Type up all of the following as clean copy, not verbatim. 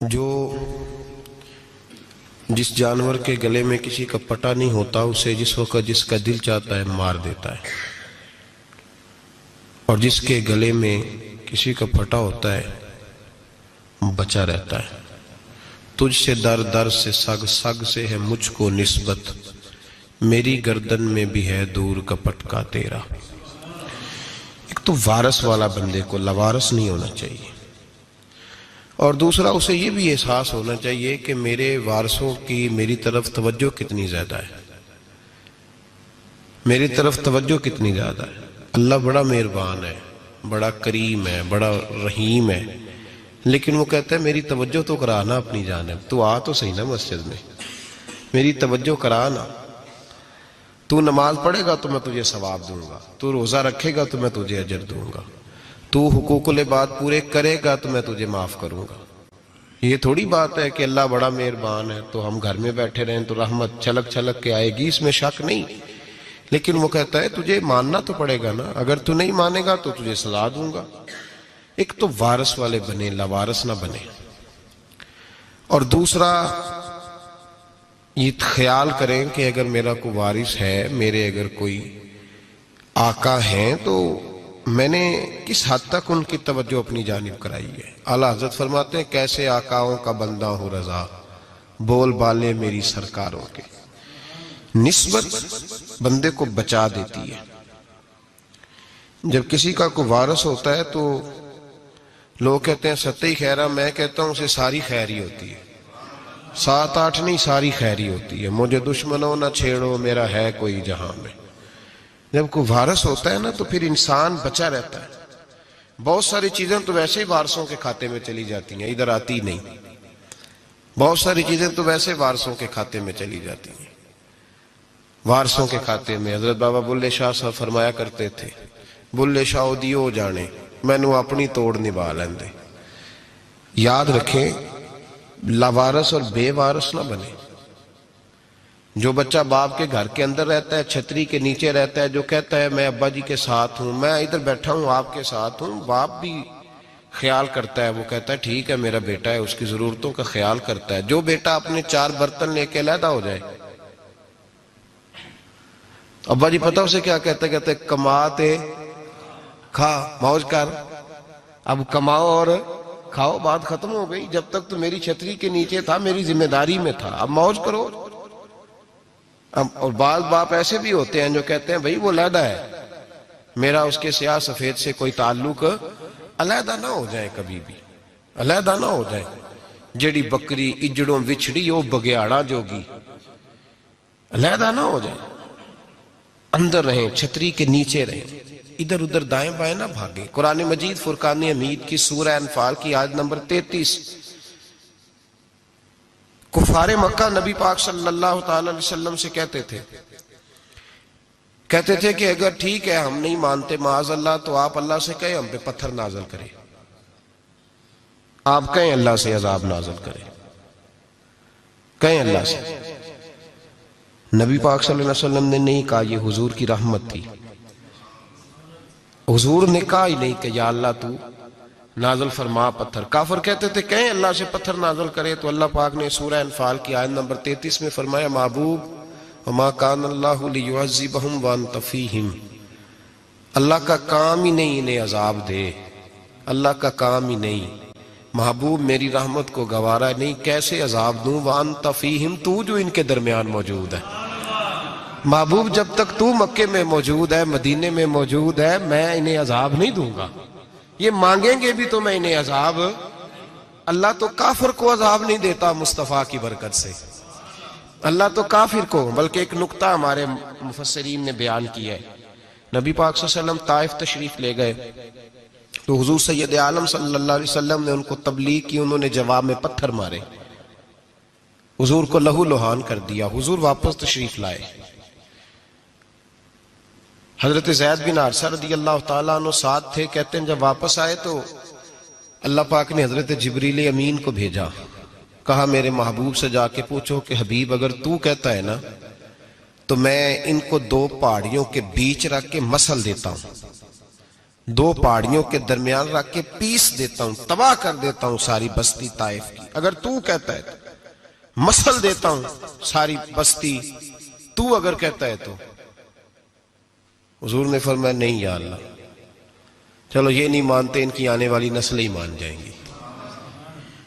جو جس جانور کے گلے میں کسی کا پٹا نہیں ہوتا اسے جس وقت جس کا دل چاہتا ہے مار دیتا ہے، اور جس کے گلے میں کسی کا پھٹا ہوتا ہے بچا رہتا ہے۔ تجھ سے در در سے سگ سگ سے ہے مجھ کو نسبت، میری گردن میں بھی ہے دور کا پٹکا تیرا۔ ایک تو وارث والا بندے کو لوارث نہیں ہونا چاہیے، اور دوسرا اسے یہ بھی احساس ہونا چاہیے کہ میرے وارثوں کی میری طرف توجہ کتنی زیادہ ہے، میری طرف توجہ کتنی زیادہ ہے۔ اللہ بڑا مہربان ہے، بڑا کریم ہے، بڑا رحیم ہے، لیکن وہ کہتا ہے میری توجہ تو کرانا اپنی جانب، تو آ تو صحیح نا مسجد میں، میری توجہ کرانا، تو نماز پڑھے گا تو میں تجھے ثواب دوں گا، تو روزہ رکھے گا تو میں تجھے اجر دوں گا، تو حقوق العباد پورے کرے گا تو میں تجھے معاف کروں گا۔ یہ تھوڑی بات ہے کہ اللہ بڑا مہربان ہے تو ہم گھر میں بیٹھے رہیں تو رحمت چھلک چھلک کے آئے گی، اس میں شک نہیں، لیکن وہ کہتا ہے تجھے ماننا تو پڑے گا نا، اگر تو نہیں مانے گا تو تجھے سزا دوں گا۔ ایک تو وارث والے بنے، لوارث نہ بنے، اور دوسرا یہ خیال کریں کہ اگر میرا کوئی وارث ہے، میرے اگر کوئی آقا ہیں تو میں نے کس حد تک ان کی توجہ اپنی جانب کرائی ہے۔ اعلیٰ حضرت فرماتے ہیں کیسے آقاؤں کا بندہ ہوں رضا، بول بالے میری سرکاروں کے۔ نسبت بندے کو بچا دیتی ہے۔ جب کسی کا کوئی وارث ہوتا ہے تو لوگ کہتے ہیں ستّی خیرہ، میں کہتا ہوں اسے ساری خیر ہی ہوتی ہے، 7-8 نہیں، ساری خیر ہی ہوتی ہے۔ مجھے دشمنوں نہ چھیڑو، میرا ہے کوئی جہاں میں۔ جب کوئی وارث ہوتا ہے نا تو پھر انسان بچا رہتا ہے۔ بہت ساری چیزیں تو ویسے ہی وارثوں کے کھاتے میں چلی جاتی ہیں، ادھر آتی نہیں۔ بہت ساری چیزیں تو ویسے وارثوں کے کھاتے میں چلی جاتی ہیں۔ وارثوں کے کھاتے میں حضرت بابا بلے شاہ صاحب فرمایا کرتے تھے، بلے شاہ دیو جانے میں نو اپنی توڑ نبھا لیندے۔ یاد رکھیں لاوارث اور بے وارث نہ بنے۔ جو بچہ باپ کے گھر کے اندر رہتا ہے، چھتری کے نیچے رہتا ہے، جو کہتا ہے میں ابا جی کے ساتھ ہوں، میں ادھر بیٹھا ہوں آپ کے ساتھ ہوں، باپ بھی خیال کرتا ہے، وہ کہتا ہے ٹھیک ہے میرا بیٹا ہے، اس کی ضرورتوں کا خیال کرتا ہے۔ جو بیٹا اپنے 4 برتن لے کے علیحدہ ہو جائے، ابا جی پتہ اسے کیا کہتے کہتے کماتے کھا موج کر، اب کماؤ اور کھاؤ، بات ختم ہو گئی۔ جب تک تو میری چھتری کے نیچے تھا، میری ذمہ داری میں تھا، اب موج کرو۔ اور بعض باپ ایسے بھی ہوتے ہیں جو کہتے ہیں بھئی وہ علیحدہ ہے، میرا اس کے سیاہ سفید سے کوئی تعلق، علیحدہ نہ ہو جائے، کبھی بھی علیحدہ نہ ہو جائے۔ جڑی بکری اجڑوں وچھڑی وہ بگیاڑا جوگی، علیحدہ نہ ہو جائے، اندر رہیں، چھتری کے نیچے رہیں، ادھر ادھر دائیں بائیں نہ بھاگیں۔ قرآن مجید فرقان حمید کی سورہ انفال کی آیت نمبر 33، کفار مکہ نبی پاک صلی اللہ تعالی علیہ وسلم سے کہتے تھے کہ اگر ٹھیک ہے ہم نہیں مانتے معاذ اللہ تو آپ اللہ سے کہیں ہم پہ پتھر نازل کریں، آپ کہیں اللہ سے عذاب نازل کریں، کہیں اللہ سے۔ نبی پاک صلی اللہ علیہ وسلم نے نہیں کہا، یہ حضور کی رحمت تھی، حضور نے کہا ہی نہیں کہ یا اللہ تو نازل فرما پتھر۔ کافر کہتے تھے کہیں اللہ سے پتھر نازل کرے، تو اللہ پاک نے سورہ انفال کی آیت نمبر 33 میں فرمایا محبوب وما کان اللہ لیعذبہم وانت فیہم، اللہ کا کام ہی نہیں انہیں عذاب دے، اللہ کا کام ہی نہیں، محبوب میری رحمت کو گوارا نہیں، کیسے عذاب دوں، وانت فیہم، تو جو ان کے درمیان موجود ہے۔ محبوب جب تک تو مکے میں موجود ہے، مدینے میں موجود ہے، میں انہیں عذاب نہیں دوں گا، یہ مانگیں گے بھی تو میں انہیں عذاب، اللہ تو کافر کو عذاب نہیں دیتا مصطفیٰ کی برکت سے، اللہ تو کافر کو۔ بلکہ ایک نکتہ ہمارے مفسرین نے بیان کیا ہے، نبی پاک صلی اللہ علیہ وسلم طائف تشریف لے گئے تو حضور سید عالم صلی اللہ علیہ وسلم نے ان کو تبلیغ کی، انہوں نے جواب میں پتھر مارے، حضور کو لہو لہان کر دیا، حضور واپس تشریف لائے۔ حضرت زید بن حارثہ رضی اللہ تعالیٰ عنہ ساتھ تھے، کہتے ہیں جب واپس آئے تو اللہ پاک نے حضرت جبریل امین کو بھیجا، کہا میرے محبوب سے جا کے پوچھو کہ حبیب اگر تو کہتا ہے نا تو میں ان کو 2 پہاڑیوں کے بیچ رکھ کے مسل دیتا ہوں، دو پہاڑیوں کے درمیان رکھ کے پیس دیتا ہوں، تباہ کر دیتا ہوں ساری بستی طائف کی، اگر تو کہتا ہے تو مسل دیتا ہوں ساری بستی، تو اگر کہتا ہے تو۔ حضور نے فرمایا نہیں یا اللہ، چلو یہ نہیں مانتے، ان کی آنے والی نسلیں ہی مان جائیں گی،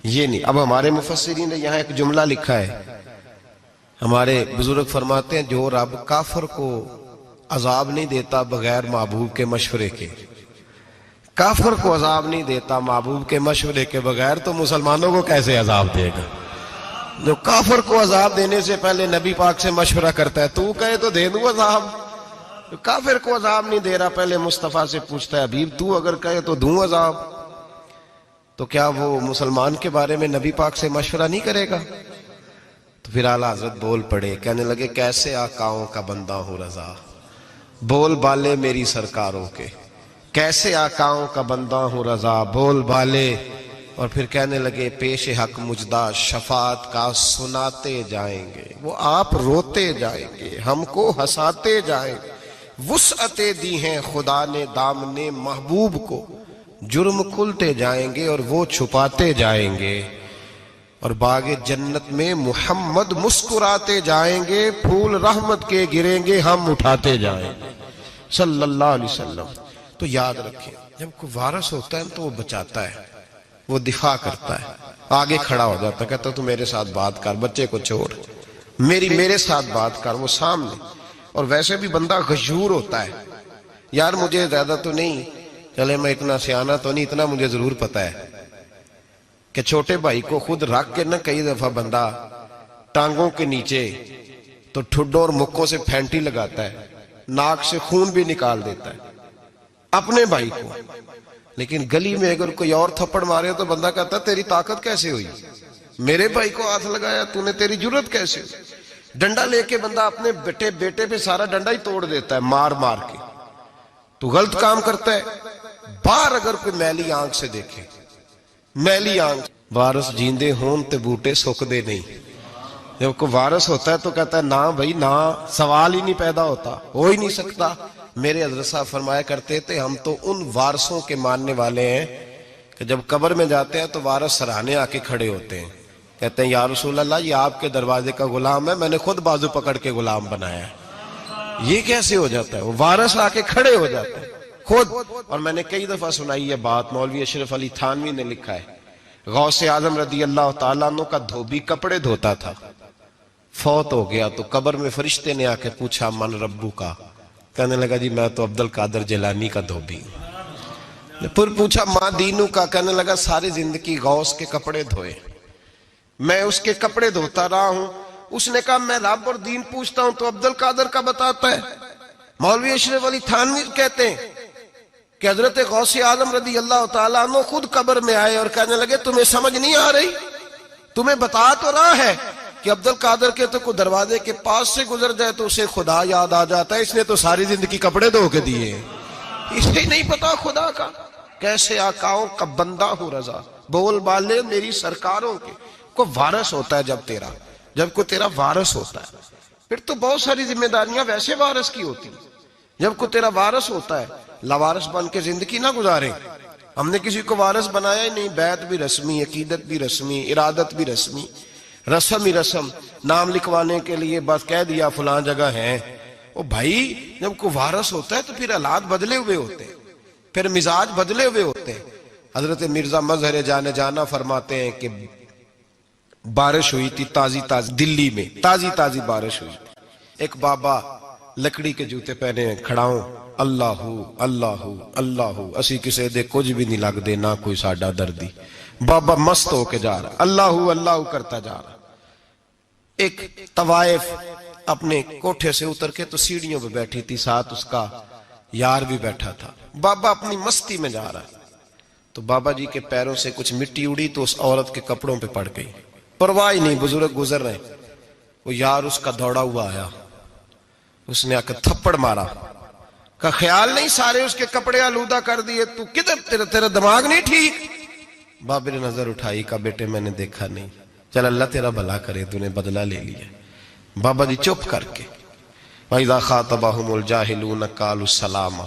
یہ نہیں۔ اب ہمارے مفسرین نے یہاں ایک جملہ لکھا ہے، ہمارے بزرگ فرماتے ہیں جو رب کافر کو عذاب نہیں دیتا بغیر محبوب کے مشورے کے، کافر کو عذاب نہیں دیتا محبوب کے مشورے کے بغیر، تو مسلمانوں کو کیسے عذاب دے گا؟ جو کافر کو عذاب دینے سے پہلے نبی پاک سے مشورہ کرتا ہے، تو کہے تو دے دوں عذاب، جو کافر کو عذاب نہیں دے رہا پہلے مصطفیٰ سے پوچھتا ہے حبیب تو اگر کہے تو دوں عذاب، تو کیا وہ مسلمان کے بارے میں نبی پاک سے مشورہ نہیں کرے گا؟ تو پھر اعلیٰ حضرت بول پڑے، کہنے لگے کیسے آقاؤں کا بندہ ہوں رضا، بول بالے میری سرکاروں کے، کیسے آقاؤں کا بندہ ہوں رضا، بول بالے۔ اور پھر کہنے لگے پیش حق مجدہ شفاعت کا سناتے جائیں گے، وہ آپ روتے جائیں گے، ہم کو ہنساتے جائیں گے، وسعتیں دی ہیں خدا نے دامن محبوب کو، جرم کھلتے جائیں گے اور وہ چھپاتے جائیں گے، اور باغ جنت میں محمد مسکراتے جائیں گے، پھول رحمت کے گریں گے، ہم اٹھاتے جائیں گے صلی اللہ علیہ وسلم۔ تو یاد رکھیں جب کوئی وارث ہوتا ہے تو وہ بچاتا ہے، وہ دفاع کرتا ہے، آگے کھڑا ہو جاتا ہے، کہتا تو میرے ساتھ بات کر، بچے کو چھوڑ، میرے ساتھ بات کر، وہ سامنے۔ اور ویسے بھی بندہ غیور ہوتا ہے، یار مجھے زیادہ تو نہیں، چلے میں اتنا سیانہ تو نہیں، اتنا مجھے ضرور پتا ہے کہ چھوٹے بھائی کو خود رکھ کے نہ کئی دفعہ بندہ ٹانگوں کے نیچے تو ٹھڈوں اور مکوں سے پھینٹی لگاتا ہے، ناک سے خون بھی نکال دیتا ہے اپنے بھائی کو، لیکن گلی میں اگر کوئی اور تھپڑ مارے تو بندہ کہتا ہے تیری طاقت کیسے ہوئی، میرے بھائی کو ہاتھ لگایا تو نے، تیری جرت کیسے ہوئی؟ ڈنڈا لے کے بندہ اپنے بیٹے پہ سارا ڈنڈا ہی توڑ دیتا ہے مار مار کے، تو غلط کام کرتا ہے۔ باہر اگر کوئی میلی آنکھ سے دیکھے، میلی آنکھ، وارث جیندے ہون تے بوٹے سکدے نہیں، جب کوئی وارث ہوتا ہے تو کہتا ہے نا بھائی نا، سوال ہی نہیں پیدا ہوتا، ہو ہی نہیں سکتا۔ میرے حضرت صاحب فرمایا کرتے تھے ہم تو ان وارثوں کے ماننے والے ہیں کہ جب قبر میں جاتے ہیں تو وارث سراہنے آ کے کھڑے ہوتے ہیں، کہتے ہیں یا رسول اللہ یہ آپ کے دروازے کا غلام ہے، میں نے خود بازو پکڑ کے غلام بنایا ہے۔ یہ کیسے ہو جاتا ہے؟ وہ وارث آ کے کھڑے ہو جاتے ہیں خود۔ اور میں نے کئی دفعہ سنائی یہ بات، مولوی اشرف علی تھانوی نے لکھا ہے، غوث اعظم رضی اللہ تعالیٰ عنہ کا دھوبی کپڑے دھوتا تھا، فوت ہو گیا تو قبر میں فرشتے نے آ کے پوچھا من ربو کا، کہنے لگا جی میں تو عبد القادر جیلانی کا دھوبی ہوں۔ پھر پوچھا ماں دینو کا، کہنے لگا ساری زندگی غوث کے کپڑے دھوئے، میں اس کے کپڑے دھوتا رہا ہوں۔ اس نے کہا میں رب اور دین پوچھتا ہوں تو عبد القادر کا بتاتا ہے۔ مولوی اشرف علی تھانوی کہتے ہیں کہ حضرت غوث اعظم رضی اللہ تعالیٰ عنہ خود قبر میں آئے اور کہنے لگے تمہیں سمجھ نہیں آ رہی، تمہیں بتا تو رہا ہے کہ عبد القادر کے تو کوئی دروازے کے پاس سے گزر جائے تو اسے خدا یاد آ جاتا ہے، اس نے تو ساری زندگی کپڑے دھو کے دیے، اسے نہیں پتا خدا کا۔ کیسے آقاؤں کا بندہ ہوں رضا، بول بالے میری سرکاروں کے۔ کوئی وارث ہوتا ہے جب کوئی تیرا وارث ہوتا ہے، پھر تو بہت ساری ذمہ داریاں ویسے وارث کی ہوتی ہیں۔ جب کوئی تیرا وارث ہوتا ہے، لاوارث بن کے زندگی نہ گزارے۔ ہم نے کسی کو وارث بنایا ہی نہیں، بیعت بھی رسمی، عقیدت بھی رسمی، ارادت بھی رسمی، رسم ہی رسم، نام لکھوانے کے لیے بس کہہ دیا فلاں جگہ ہے۔ او بھائی جب کوئی وارث ہوتا ہے تو پھر حالات بدلے ہوئے ہوتے ہیں، پھر مزاج بدلے ہوئے ہوتے ہیں۔ حضرت مرزا مظہر جانا فرماتے ہیں کہ بارش ہوئی تھی تازی دلی میں تازی بارش ہوئی تھی، ایک بابا لکڑی کے جوتے پہنے کھڑا ہوں، اللہ اللہ اللہ، اسی کسے دے کچھ بھی نہیں لگ دے، نہ کوئی ساڈا دردی۔ بابا مست ہو کے جا رہا، اللہ اللہ کرتا جا رہا۔ ایک طوائف اپنے کوٹھے سے اتر کے تو سیڑھیوں پہ بیٹھی تھی، ساتھ اس کا یار بھی بیٹھا تھا۔ بابا اپنی مستی میں جا رہا، تو بابا جی کے پیروں سے کچھ مٹی اڑی تو اس عورت کے کپڑوں پہ پڑ گئی، پرواہ ہی نہیں، بزرگ گزر رہے، وہ یار اس کا دوڑا ہوا آیا، اس نے آ کے تھپڑ مارا، کا خیال نہیں سارے اس کے کپڑے آلودہ کر دیے، تو کدھر تیرا دماغ نہیں ٹھیک؟ بابا نے نظر اٹھائی، کہا بیٹے میں نے دیکھا نہیں، چل اللہ تیرا بھلا کرے، تو نے بدلہ لے لیا۔ بابا جی چپ کر کے، وَإِذَا خَاطَبَهُمُ الْجَاهِلُونَ قَالُوا سَلَامًا،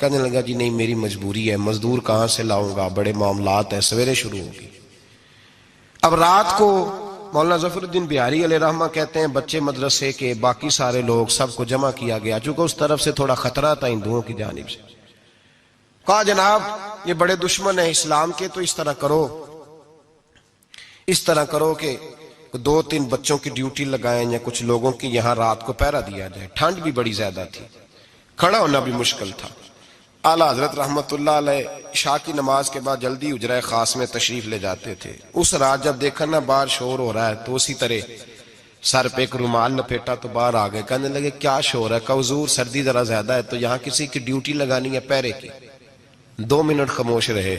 کہنے لگا جی نہیں میری مجبوری ہے، مزدور کہاں سے لاؤں گا، بڑے معاملات ہیں، سویرے شروع ہوگی۔ اب رات کو مولانا ظفر الدین بہاری علیہ رحمہ کہتے ہیں بچے مدرسے کے باقی سارے لوگ سب کو جمع کیا گیا، چونکہ اس طرف سے تھوڑا خطرہ تھا ہندوؤں کی جانب سے۔ کہا جناب یہ بڑے دشمن ہیں اسلام کے، تو اس طرح کرو کہ 2-3 بچوں کی ڈیوٹی لگائیں یا کچھ لوگوں کی یہاں رات کو پہرا دیا جائے۔ ٹھنڈ بھی بڑی زیادہ تھی، کھڑا ہونا بھی مشکل تھا۔ اعلیٰ حضرت رحمت اللہ علیہ عشاء کی نماز کے بعد جلدی حجرہ خاص میں تشریف لے جاتے تھے۔ اس رات جب دیکھا نا باہر شور ہو رہا ہے تو اسی طرح سر پہ ایک رومال لپیٹا تو باہر آ گئے، کہنے لگے کیا شور ہے؟ کہا حضور سردی ذرا زیادہ ہے تو یہاں کسی کی ڈیوٹی لگانی ہے پہرے کی۔ 2 منٹ خاموش رہے،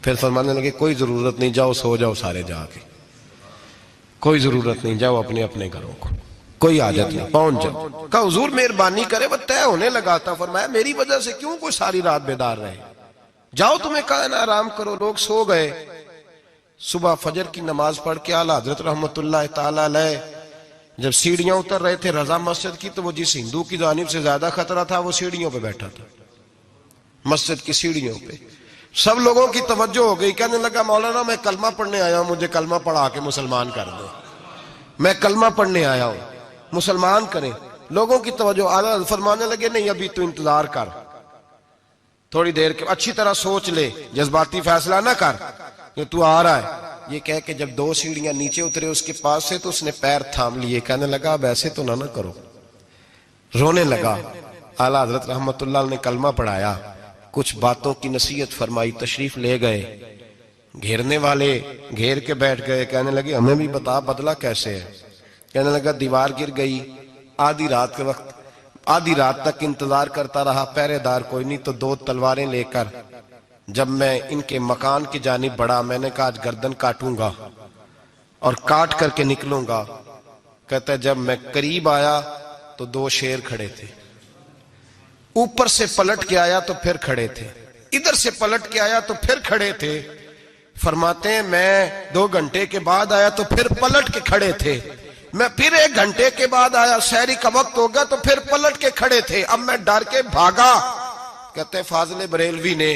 پھر فرمانے لگے کوئی ضرورت نہیں، جاؤ سو جاؤ سارے جا کے، کوئی ضرورت نہیں، جاؤ اپنے اپنے گھروں کو، کوئی حاجت نہیں، پہنچ جاؤ۔ کہا حضور مہربانی کرے، وہ طے ہونے لگا تھا۔ فرمایا میری وجہ سے کیوں کوئی ساری رات بیدار رہے، جاؤ تمہیں کہا نا آرام کرو۔ لوگ سو گئے۔ صبح فجر کی نماز پڑھ کے اعلیٰ حضرت رحمت اللہ تعالی علیہ جب سیڑھیاں اتر رہے تھے رضا مسجد کی، تو وہ جس ہندو کی جانب سے زیادہ خطرہ تھا وہ سیڑھیوں پہ بیٹھا تھا، مسجد کی سیڑھیوں پہ۔ سب لوگوں کی توجہ ہو گئی، کہنے لگا مولانا میں کلمہ پڑھنے آیا ہوں، مجھے کلمہ پڑھا کے مسلمان کر دو، میں کلمہ پڑھنے آیا ہوں، مسلمان کریں۔ لوگوں کی توجہ، اعلیٰ فرمانے لگے نہیں ابھی تو انتظار کر، تھوڑی دیر کے اچھی طرح سوچ لے، جذباتی فیصلہ نہ کر کہ تو آ رہا ہے۔ یہ کہہ کے جب 2 سیڑھیاں نیچے اترے اس کے پاس سے تو اس نے پیر تھام لیے، کہنے لگا اب ایسے تو نہ کرو، رونے لگا۔ اعلیٰ حضرت رحمت اللہ نے کلمہ پڑھایا، کچھ باتوں کی نصیحت فرمائی، تشریف لے گئے۔ گھیرنے والے گھیر کے بیٹھ گئے، کہنے لگے ہمیں بھی بتا بدلہ کیسے ہے۔ کہنے لگا دیوار گر گئی، آدھی رات کے وقت آدھی رات تک انتظار کرتا رہا، پہرے دار کوئی نہیں، تو 2 تلواریں لے کر جب میں ان کے مکان کی جانب بڑھا، میں نے کہا آج گردن کاٹوں گا اور کاٹ کر کے نکلوں گا۔ کہتا ہے جب میں قریب آیا تو 2 شیر کھڑے تھے، اوپر سے پلٹ کے آیا تو پھر کھڑے تھے، ادھر سے پلٹ کے آیا تو پھر کھڑے تھے۔ فرماتے ہیں میں 2 گھنٹے کے بعد آیا تو پھر پلٹ کے کھڑے تھے، میں پھر 1 گھنٹے کے بعد آیا، سحری کا وقت ہو گیا تو پھر پلٹ کے کھڑے تھے، اب میں ڈر کے بھاگا۔ کہتے ہیں فاضل بریلوی نے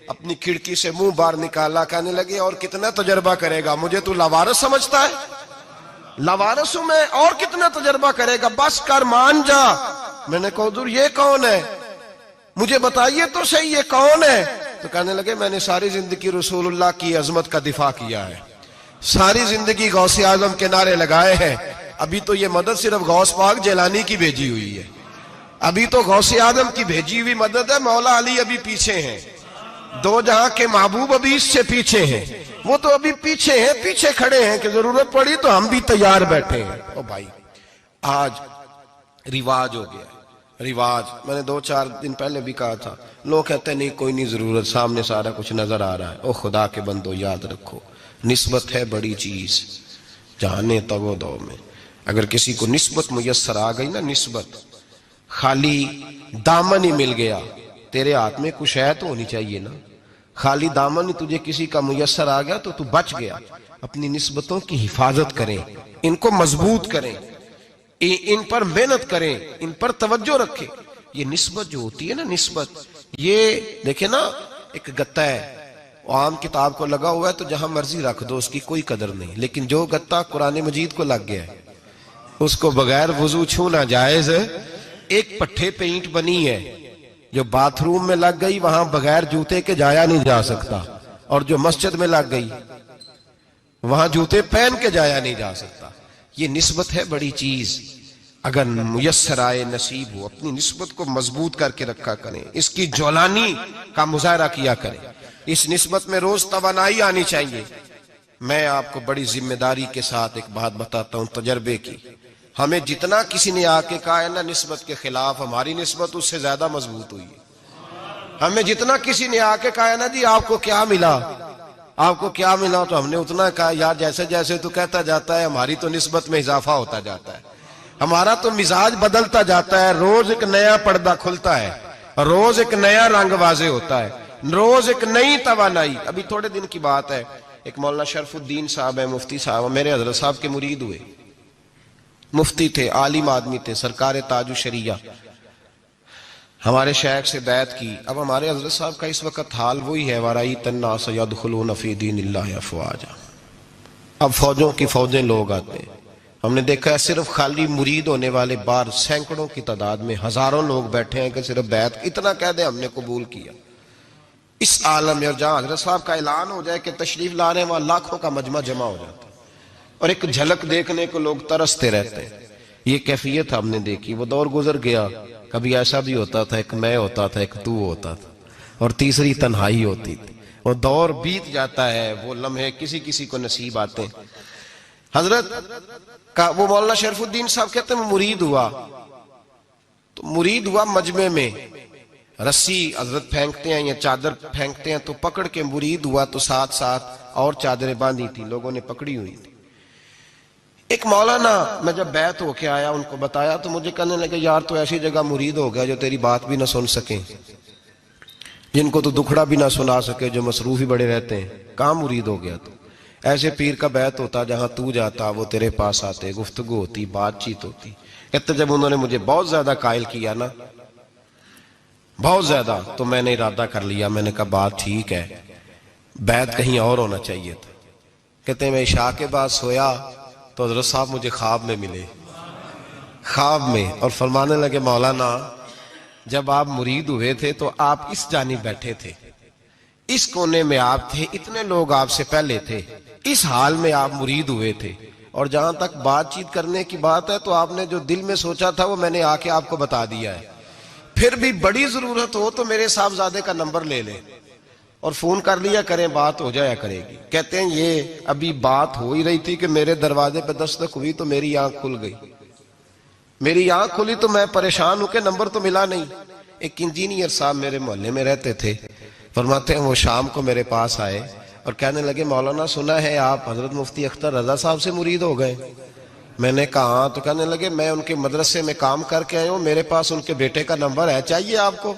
اپنی کھڑکی سے منہ باہر نکالا، کہنے لگے اور کتنا تجربہ کرے گا، مجھے تو لاوارث سمجھتا ہے، لاوارث ہوں میں، اور کتنا تجربہ کرے گا، بس کر مان جا۔ میں نے کہا حضور یہ کون ہے، مجھے بتائیے تو صحیح یہ کون ہے۔ تو کہنے لگے میں نے ساری زندگی رسول اللہ کی عظمت کا دفاع کیا ہے، ساری زندگی غوث اعظم کے نعرے لگائے ہیں، ابھی تو یہ مدد صرف غوث پاک جیلانی کی بھیجی ہوئی ہے، ابھی تو غوث اعظم کی بھیجی ہوئی مدد ہے، مولا علی ابھی پیچھے ہیں، 2 جہاں کے محبوب ابھی اس سے پیچھے ہیں، وہ تو ابھی پیچھے ہیں، پیچھے کھڑے ہیں کہ ضرورت پڑی تو ہم بھی تیار بیٹھے ہیں۔ او بھائی آج رواج ہو گیا، رواج، میں نے 2-4 دن پہلے بھی کہا تھا، لوگ کہتے ہیں نہیں کوئی نہیں ضرورت، سامنے سارا کچھ نظر آ رہا ہے۔ او خدا کے بندو یاد رکھو نسبت ہے بڑی چیز، جانے تو دو میں اگر کسی کو نسبت میسر آ گئی نا، نسبت، خالی دامن ہی مل گیا، تیرے ہاتھ میں کچھ ہے تو ہونی چاہیے نا، خالی دامن ہی تجھے کسی کا میسر آ گیا تو بچ گیا۔ اپنی نسبتوں کی حفاظت کریں، ان کو مضبوط کریں، ان پر محنت کریں، ان پر توجہ رکھیں۔ یہ نسبت جو ہوتی ہے نا، نسبت، یہ دیکھیں نا ایک گتا ہے، عام کتاب کو لگا ہوا ہے تو جہاں مرضی رکھ دو، اس کی کوئی قدر نہیں، لیکن جو گتا قرآن مجید کو لگ گیا ہے اس کو بغیر وضو چھونا جائز ہے۔ ایک پٹھے پہ اینٹ بنی ہے، جو باتھ روم میں لگ گئی وہاں بغیر جوتے کے جایا نہیں جا سکتا، اور جو مسجد میں لگ گئی وہاں جوتے پہن کے جایا نہیں جا سکتا۔ یہ نسبت ہے بڑی چیز، اگر میسر آئے نصیب ہو اپنی نسبت کو مضبوط کر کے رکھا کریں، اس کی جولانی کا مظاہرہ کیا کریں، اس نسبت میں روز توانائی آنی چاہیے۔ میں آپ کو بڑی ذمہ داری کے ساتھ ایک بات بتاتا ہوں تجربے کی، ہمیں جتنا کسی نے آ کے کہا ہے نا نسبت کے خلاف، ہماری نسبت اس سے زیادہ مضبوط ہوئی ہے۔ ہمیں جتنا کسی نے آ کے کہا ہے نا جی آپ کو کیا ملا، آپ کو کیا ملا، تو ہم نے اتنا کہا یار جیسے جیسے تو کہتا جاتا ہے ہماری تو نسبت میں اضافہ ہوتا جاتا ہے، ہمارا تو مزاج بدلتا جاتا ہے، روز ایک نیا پردہ کھلتا ہے، روز ایک نیا رنگ واضح ہوتا ہے، روز ایک نئی توانائی۔ ابھی تھوڑے دن کی بات ہے، ایک مولانا شرف الدین صاحب ہے، مفتی صاحب، میرے حضرت صاحب کے مرید ہوئے، مفتی تھے، عالم آدمی تھے، سرکار تاج الشریعہ ہمارے شیخ سے بیعت کی. اب ہمارے حضرت صاحب کا اس وقت حال وہی ہے وَرَأَيْتَ النَّاسَ يَدْخُلُونَ فِي دِينِ اللَّهِ أَفْوَاجًا. اب فوجوں کی فوجیں لوگ آتے ہیں. ہم نے دیکھا ہے صرف خالی مرید ہونے والے بار سینکڑوں کی تعداد میں ہزاروں لوگ بیٹھے ہیں کہ صرف بیعت اتنا کہہ دیں ہم نے قبول کیا. اس عالم میں اور جہاں حضرت صاحب کا اعلان ہو جائے کہ تشریف لا رہے ہیں وہاں لاکھوں کا مجمع جمع ہو جاتا ہے اور ایک جھلک دیکھنے کو لوگ ترستے رہتے ہیں. یہ کیفیت ہم نے دیکھی. وہ دور گزر گیا. کبھی ایسا بھی ہوتا تھا ایک میں ہوتا تھا ایک تو ہوتا تھا اور تیسری تنہائی ہوتی تھی. وہ دور بیت جاتا ہے. وہ لمحے کسی کسی کو نصیب آتے ہیں. حضرت کا وہ مولانا شریف الدین صاحب کہتے ہیں مرید ہوا تو مرید ہوا مجمع میں رسی حضرت پھینکتے ہیں یا چادر پھینکتے ہیں تو پکڑ کے مرید ہوا تو ساتھ ساتھ اور چادریں باندھی تھی لوگوں نے پکڑی ہوئی تھی. ایک مولانا میں جب بیعت ہو کے آیا ان کو بتایا تو مجھے کہنے لگے یار تو ایسی جگہ مرید ہو گیا جو تیری بات بھی نہ سن سکیں جن کو تو دکھڑا بھی نہ سنا سکے جو مصروف ہی بڑے رہتے ہیں. کہاں مرید ہو گیا تو ایسے پیر کا بیعت ہوتا جہاں تو جاتا وہ تیرے پاس آتے گفتگو ہوتی بات چیت ہوتی. کہتے جب انہوں نے مجھے بہت زیادہ قائل کیا نا بہت زیادہ تو میں نے ارادہ کر لیا. میں نے کہا بات ٹھیک ہے بیعت کہیں اور ہونا چاہیے تھا. کہتے ہیں میں عشاء کے بعد سویا تو حضرت صاحب مجھے خواب میں ملے خواب میں اور فرمانے لگے مولانا جب آپ مرید ہوئے تھے تو آپ اس جانب بیٹھے تھے اس کونے میں آپ تھے اتنے لوگ آپ سے پہلے تھے اس حال میں آپ مرید ہوئے تھے اور جہاں تک بات چیت کرنے کی بات ہے تو آپ نے جو دل میں سوچا تھا وہ میں نے آ کے آپ کو بتا دیا ہے. پھر بھی بڑی ضرورت ہو تو میرے صاحبزادے کا نمبر لے لیں اور فون کر لیا کریں بات ہو جایا کرے گی. کہتے ہیں یہ ابھی بات ہو ہی رہی تھی کہ میرے دروازے پہ دستک ہوئی تو میری آنکھ کھل گئی. میری آنکھ کھلی تو میں پریشان ہوں کہ نمبر تو ملا نہیں. ایک انجینئر صاحب میرے محلے میں رہتے تھے فرماتے ہیں وہ شام کو میرے پاس آئے اور کہنے لگے مولانا سنا ہے آپ حضرت مفتی اختر رضا صاحب سے مرید ہو گئے. میں نے کہا ہاں. تو کہنے لگے میں ان کے مدرسے میں کام کر کے آئے ہوں میرے پاس ان کے بیٹے کا نمبر ہے چاہیے آپ کو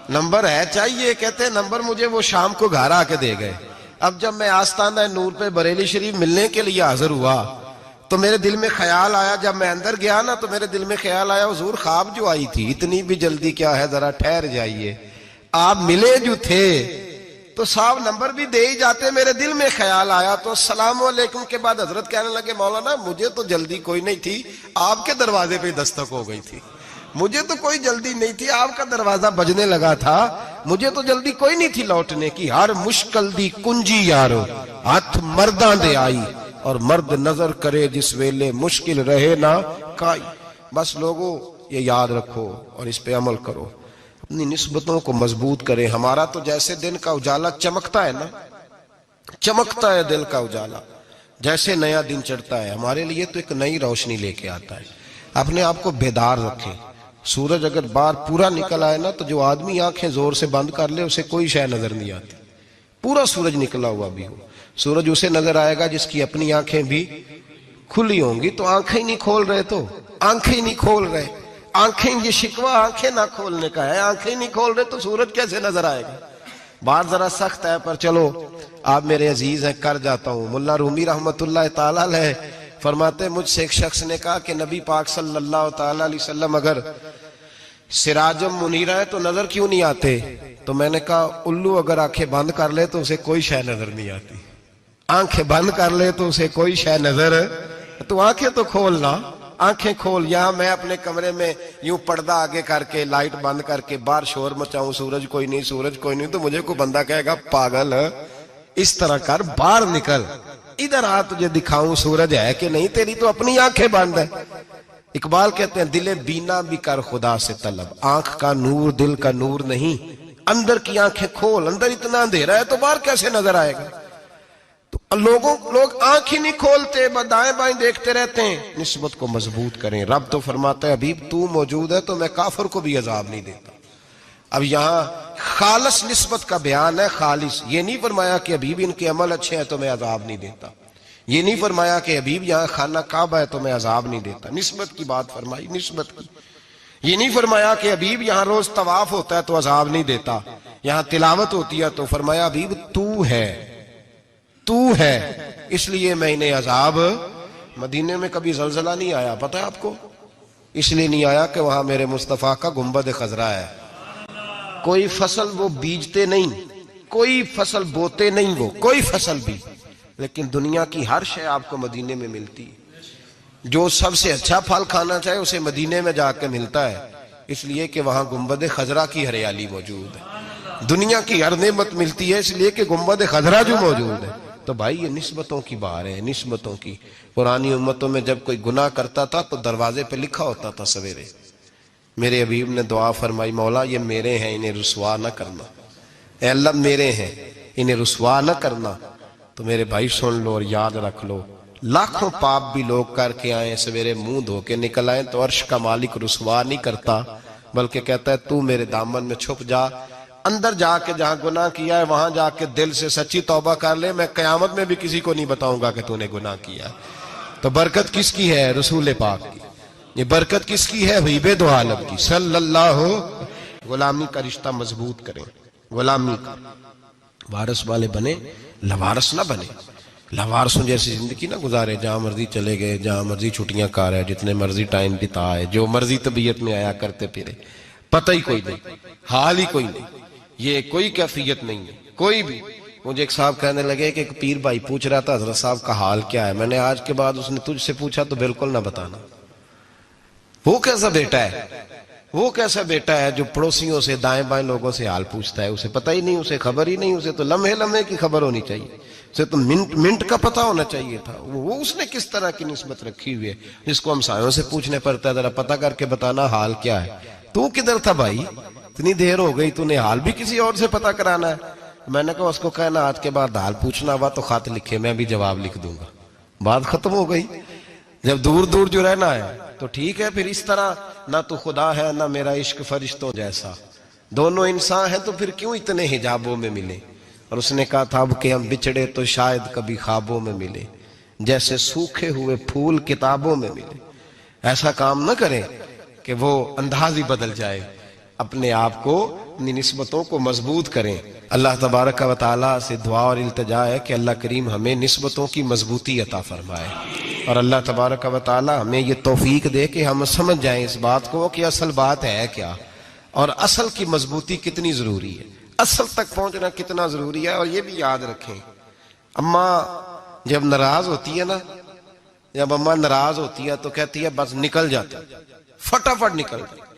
نمبر ہے چاہیے. کہتے ہیں نمبر مجھے وہ شام کو گھر آ کے دے گئے. اب جب میں آستانہ نور پہ بریلی شریف ملنے کے لیے حاضر ہوا تو میرے دل میں خیال آیا جب میں اندر گیا نا تو میرے دل میں خیال آیا حضور خواب جو آئی تھی اتنی بھی جلدی کیا ہے ذرا ٹھہر جائیے آپ ملے جو تھے تو صاحب نمبر بھی دے ہی جاتے. میرے دل میں خیال آیا تو السلام علیکم کے بعد حضرت کہنے لگے مولانا مجھے تو جلدی کوئی نہیں تھی آپ کے دروازے پہ دستک ہو گئی تھی. مجھے تو کوئی جلدی نہیں تھی آپ کا دروازہ بجنے لگا تھا مجھے تو جلدی کوئی نہیں تھی لوٹنے کی. ہر مشکل دی کنجی یارو ہاتھ مرداں دے آئی اور مرد نظر کرے جس ویلے مشکل رہے نہ کائی. بس لوگوں یہ یاد رکھو اور اس پہ عمل کرو اپنی نسبتوں کو مضبوط کریں. ہمارا تو جیسے دن کا اجالا چمکتا ہے نا چمکتا ہے دل کا اجالا جیسے نیا دن چڑھتا ہے ہمارے لیے تو ایک نئی روشنی لے کے آتا ہے. اپنے آپ کو بیدار رکھیں. سورج اگر باہر پورا نکل آئے نا تو جو آدمی آنکھیں زور سے بند کر لے اسے کوئی شے نظر نہیں آتی. پورا سورج نکلا ہوا بھی ہو سورج اسے نظر آئے گا جس کی اپنی آنکھیں بھی کھلی ہوں گی. تو آنکھیں ہی نہیں کھول رہے تو آنکھیں ہی نہیں کھول رہے آنکھیں یہ شکوہ آنکھیں نہ کھولنے کا ہے. آنکھیں نہیں کھول رہے تو سورج کیسے نظر آئے گا. بات ذرا سخت ہے پر چلو آپ میرے عزیز ہیں کر جاتا ہوں. ملا رومی رحمت اللہ تعالیٰ علیہ فرماتے مجھ سے ایک شخص نے کہا کہ نبی پاک صلی اللہ تعالیٰ علیہ وسلم اگر سراجم منیرہ ہے تو نظر کیوں نہیں آتے. تو میں نے کہا الو اگر آنکھیں بند کر لے تو اسے کوئی شے نظر نہیں آتی. آنکھیں بند کر لے تو اسے کوئی شے نظر تو آنکھیں تو کھولنا آنکھیں کھول. یہاں میں اپنے کمرے میں یوں پردہ آگے کر کے لائٹ بند کر کے باہر شور مچاؤں سورج کوئی نہیں سورج کوئی نہیں تو مجھے کوئی بندہ کہے گا پاگل اس طرح کر باہر نکل ادھر آ تجھے دکھاؤں سورج ہے کہ نہیں تیری تو اپنی آنکھیں بند ہے. اقبال کہتے ہیں دل بینا بھی کر خدا سے طلب آنکھ کا نور دل کا نور نہیں اندر کی آنکھیں کھول. اندر اتنا اندھیرا ہے تو باہر کیسے نظر آئے گا. تو لوگ آنکھ ہی نہیں کھولتے دائیں بائیں دیکھتے رہتے ہیں. نسبت کو مضبوط کریں. رب تو فرماتا ہے حبیب تو موجود ہے تو میں کافر کو بھی عذاب نہیں دیتا. اب یہاں خالص نسبت کا بیان ہے خالص. یہ نہیں فرمایا کہ حبیب ان کے عمل اچھے ہیں تو میں عذاب نہیں دیتا. یہ نہیں فرمایا کہ حبیب یہاں خانہ کعبہ ہے تو میں عذاب نہیں دیتا. نسبت کی بات فرمائی نسبت کی. یہ نہیں فرمایا کہ حبیب یہاں روز طواف ہوتا ہے تو عذاب نہیں دیتا. یہاں تلاوت ہوتی ہے تو فرمایا حبیب تو ہے اس لیے میں انہیں عذاب. مدینے میں کبھی زلزلہ نہیں آیا پتہ ہے آپ کو اس لیے نہیں آیا کہ وہاں میرے مصطفیٰ کا گنبد خضرا ہے۔ کوئی فصل وہ بیجتے نہیں، کوئی فصل بوتے نہیں، وہ کوئی فصل بھی، لیکن دنیا کی ہر شے آپ کو مدینے میں ملتی ہے۔ جو سب سے اچھا پھل کھانا چاہے اسے مدینے میں جا کے ملتا ہے، اس لیے کہ وہاں گنبد خضرا کی ہریالی موجود ہے۔ دنیا کی ہر نعمت ملتی ہے اس لیے کہ گنبد خضرا جو موجود ہے۔ تو بھائی یہ نسبتوں کی بار ہے، نسبتوں کی۔ پرانی امتوں میں جب کوئی گناہ کرتا تھا تو دروازے پہ لکھا ہوتا تھا سویرے، میرے حبیب نے دعا فرمائی، مولا یہ میرے ہیں انہیں رسوا نہ کرنا، اے اللہ میرے ہیں انہیں رسوا نہ کرنا۔ تو میرے بھائی سن لو اور یاد رکھ لو، لاکھوں پاپ بھی لوگ کر کے آئیں، سویرے منہ دھو کے نکل آئیں تو عرش کا مالک رسوا نہیں کرتا، بلکہ کہتا ہے تو میرے دامن میں چھپ جا، اندر جا کے جہاں گناہ کیا ہے وہاں جا کے دل سے سچی توبہ کر لے، میں قیامت میں بھی کسی کو نہیں بتاؤں گا کہ تو نے گناہ کیا ہے۔ تو برکت کس کی ہے؟ رسول پاک کی۔ یہ برکت کس کی ہے؟ حبیب دو عالم کی صلی اللہ۔ غلامی کا رشتہ مضبوط کریں، غلامی کا وارث والے بنے، لوارث نہ بنے۔ لوارثوں جیسی زندگی نہ گزارے، جہاں مرضی چلے گئے، جہاں مرضی چھٹیاں کار ہے، جتنے مرضی ٹائم بتا ہے، جو مرضی طبیعت میں آیا کرتے پھرے، پتہ ہی کوئی نہیں، حال ہی کوئی نہیں، یہ کوئی کیفیت نہیں ہے کوئی بھی۔ مجھے ایک صاحب کہنے لگے کہ ایک پیر بھائی پوچھ رہا تھا حضرت صاحب کا حال کیا ہے، میں نے آج کے بعد اس نے تجھ سے پوچھا تو بالکل نہ بتانا۔ وہ کیسا بیٹا ہے، وہ کیسا بیٹا ہے جو پڑوسیوں سے دائیں بائیں لوگوں سے حال پوچھتا ہے، اسے پتہ ہی نہیں، اسے خبر ہی نہیں، اسے تو لمحے لمحے کی خبر ہونی چاہیے، اسے تو منٹ منٹ کا پتہ ہونا چاہیے تھا۔ وہ اس نے کس طرح کی نسبت رکھی ہوئی ہے جس کو ہم سایوں سے پوچھنے پڑتا ہے، ذرا پتہ کر کے بتانا حال کیا ہے۔ تو کدھر تھا بھائی، اتنی دیر ہو گئی، تو نے حال بھی کسی اور سے پتہ کرانا ہے۔ میں نے کہا اس کو کہنا آج کے بعد حال پوچھنا ہوا تو خط لکھے، میں بھی جواب لکھ دوں گا، بات ختم ہو گئی۔ جب دور دور جو رہنا ہے تو ٹھیک ہے، پھر اس طرح نہ تو خدا ہے نہ میرا عشق فرشتوں جیسا، دونوں انسان ہیں تو پھر کیوں اتنے حجابوں میں ملے۔ اور اس نے کہا تھا اب کہ ہم بچھڑے تو شاید کبھی خوابوں میں ملے، جیسے سوکھے ہوئے پھول کتابوں میں ملے۔ ایسا کام نہ کریں کہ وہ انداز ہی بدل جائے، اپنے آپ کو، اپنی نسبتوں کو مضبوط کریں۔ اللہ تبارک و تعالیٰ سے دعا اور التجا ہے کہ اللہ کریم ہمیں نسبتوں کی مضبوطی عطا فرمائے، اور اللہ تبارک و تعالیٰ ہمیں یہ توفیق دے کہ ہم سمجھ جائیں اس بات کو کہ اصل بات ہے کیا، اور اصل کی مضبوطی کتنی ضروری ہے، اصل تک پہنچنا کتنا ضروری ہے۔ اور یہ بھی یاد رکھیں، اماں جب ناراض ہوتی ہے نا، جب اماں ناراض ہوتی ہے تو کہتی ہے بس نکل جاتا، فٹافٹ نکل جاتا،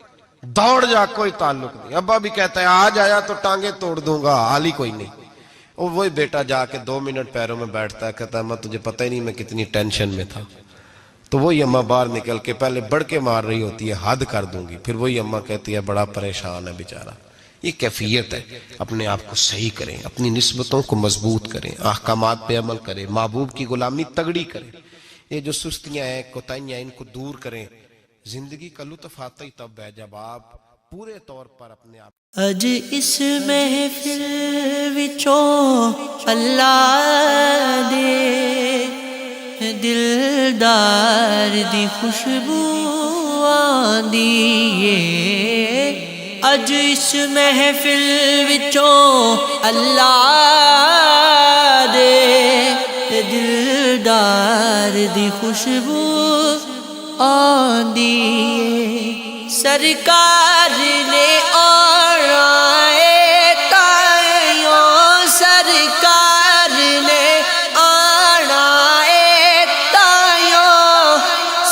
دوڑ جا، کوئی تعلق نہیں۔ ابا بھی کہتا ہے آج آیا تو ٹانگیں توڑ دوں گا، حال ہی کوئی نہیں۔ اور وہی بیٹا جا کے 2 منٹ پیروں میں بیٹھتا ہے، کہتا ہے اماں تجھے پتہ ہی نہیں میں کتنی ٹینشن میں تھا۔ تو وہی اماں باہر نکل کے پہلے بڑھ کے مار رہی ہوتی ہے حد کر دوں گی، پھر وہی اماں کہتی ہے بڑا پریشان ہے بیچارہ۔ یہ کیفیت ہے، اپنے آپ کو صحیح کریں، اپنی نسبتوں کو مضبوط کریں، احکامات پہ عمل کریں، محبوب کی غلامی تگڑی کریں۔ یہ جو سستیاں ہیں، کوتاہیاں، ان کو دور کریں۔ زندگی کا لطف آتا ہی تب ہے جب آپ پورے طور پر اپنے آپ اج اس محفل وچوں اللہ دے دلدار دی خوشبو آندی اے، اج اس محفل وچوں اللہ دے دلدار دی خوشبو آندی اے، سرکار نے آنا ہے تائیوں، سرکار نے آنا ہے تائیوں،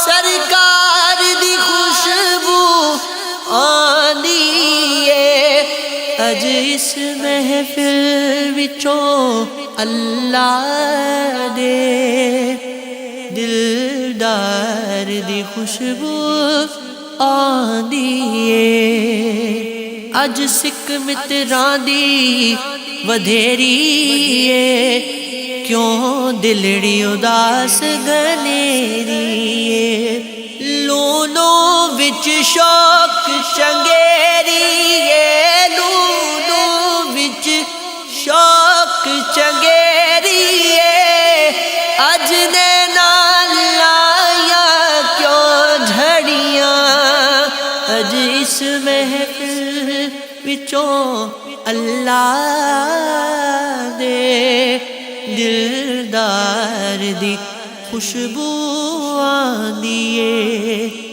سرکار دی خوشبو آندی ہے، اج اس محفل وچوں اللہ دے دلدار دی خوشبو آندی اے، اج سکھ متراں دی ودھیری اے، کیوں دلڑی اداس گنیری اے، لونوں وچ شوق چنگیری اے، لونوں وچ شوق چنگیری اے، اج نے اس محفل وچوں اللہ دے دلدار دی خوشبو آندی اے۔